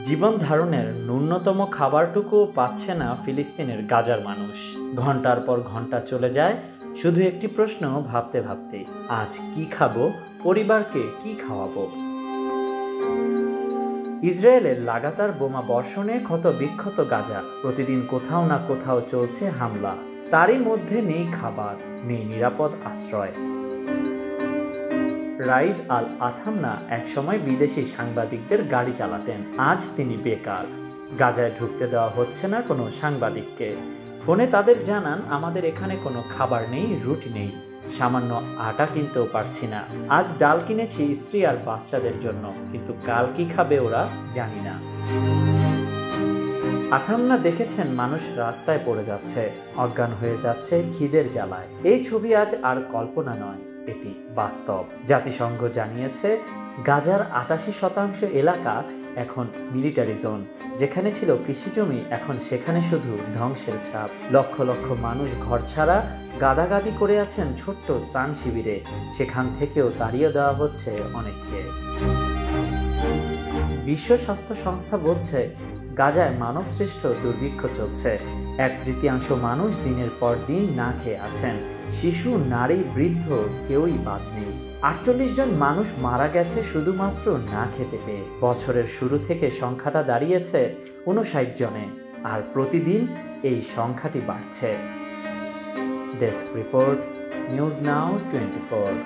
জীবন ধারণের ন্যূনতম খাবারটুকুও পাচ্ছে না ফিলিস্তিনের গাজার মানুষ। ঘন্টার পর ঘন্টা চলে যায় শুধু একটি প্রশ্ন ভাবতে ভাবতে, আজ কি খাবো, পরিবারকে কি খাওয়াবো। ইসরায়েলের লাগাতার বোমা বর্ষণে ক্ষত বিক্ষত গাজা, প্রতিদিন কোথাও না কোথাও চলছে হামলা। তারই মধ্যে নেই খাবার, নেই নিরাপদ আশ্রয়। রাইদ আল আথামনা একসময় বিদেশি সাংবাদিকদের গাড়ি চালাতেন, আজ তিনি বেকার। গাজায় ঢুকতে দেওয়া হচ্ছে না কোনো সাংবাদিককে। ফোনে তাদের জানান, আমাদের এখানে কোনো খাবার নেই, রুটি নেই, সামান্য আটা কিনতেও পারছি না। আজ ডাল কিনেছি স্ত্রী আর বাচ্চাদের জন্য, কিন্তু কাল কি খাবে ওরা জানি না। আথামনা দেখেছেন মানুষ রাস্তায় পড়ে যাচ্ছে, অজ্ঞান হয়ে যাচ্ছে খিদের জ্বালায়। এই ছবি আজ আর কল্পনা নয়, এটি বাস্তব। জাতিসংঘ জানিয়েছে, গাজার ৮৮% এলাকা এখন মিলিটারি জোন। যেখানে ছিল কৃষিজমি, এখন সেখানে শুধু ধ্বংসের ছাপ। লক্ষ লক্ষ মানুষ ঘর ছাড়া গাদাগাদি করে আছেন ছোট্ট ত্রাণ শিবিরে। সেখান থেকেও তাড়িয়ে দেওয়া হচ্ছে অনেককে। বিশ্ব স্বাস্থ্য সংস্থা বলছে, গাজায় মানবসৃষ্ট দুর্ভিক্ষ চলছে। ১/৩ মানুষ দিনের পর দিন না খেয়ে আছেন। শিশু, নারী, বৃদ্ধ কেউই বাদ নেই। ৪৮ জন মানুষ মারা গেছে শুধুমাত্র না খেতে পেয়ে। বছরের শুরু থেকে সংখ্যাটা দাঁড়িয়েছে ৫৯ জনে, আর প্রতিদিন এই সংখ্যাটি বাড়ছে। Desk report, news now 24।